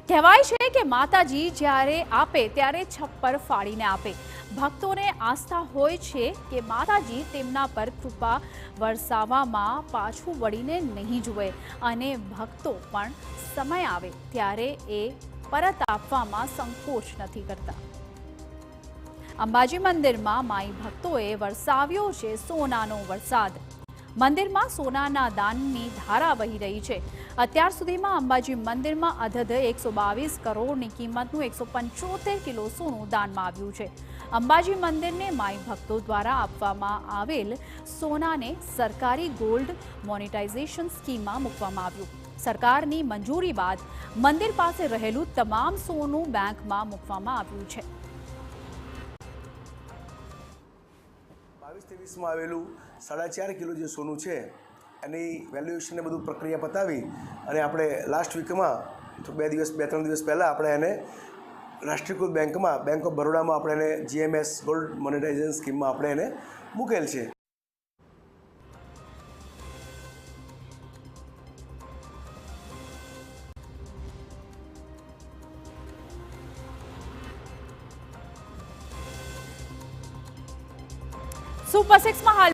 કહેવાય છે કે માતાજી જ્યારે આપે ત્યારે છપ્પર ફાડીને આપે। ભક્તોને આસ્થા હોય છે કે માતાજી તેમના પર કૃપા વરસાવવામાં પાછું વળીને નહીં જુએ અને ભક્તો પણ સમય આવે ત્યારે એ પરત આપવામાં સંકોચ નથી કરતા। અંબાજી મંદિરમાં માઈ ભક્તોએ વરસાવ્યો છે સોનાનો વરસાદ। મંદિરમાં સોનાના દાનની ધારા વહી રહી છે। અત્યાર સુધીમાં અંબાજી મંદિરમાં અધધ 122 કરોડની કિંમતનું 175 કિલો સોનું દાનમાં આવ્યું છે। અંબાજી મંદિરને માઈ ભક્તો દ્વારા આપવામાં આવેલ સોનાને સરકારી ગોલ્ડ મોનેટાઇઝેશન સ્કીમમાં મૂકવામાં આવ્યું। સરકારની મંજૂરી બાદ મંદિર પાસે રહેલું તમામ સોનું બેંકમાં મૂકવામાં આવ્યું છે। 22-23 આવેલું 4.5 કિલો જે સોનું છે એની વેલ્યુએશનને બધું પ્રક્રિયા પતાવી અને આપણે લાસ્ટ વીકમાં તો 2-3 દિવસ પહેલાં આપણે એને રાષ્ટ્રીયકૃત બેંકમાં બેંક ઓફ બરોડામાં આપણે એને GMS ગોલ્ડ મોનેટાઇઝેશન સ્કીમમાં આપણે એને મૂકેલ છે। સુપર 6 માં હાલ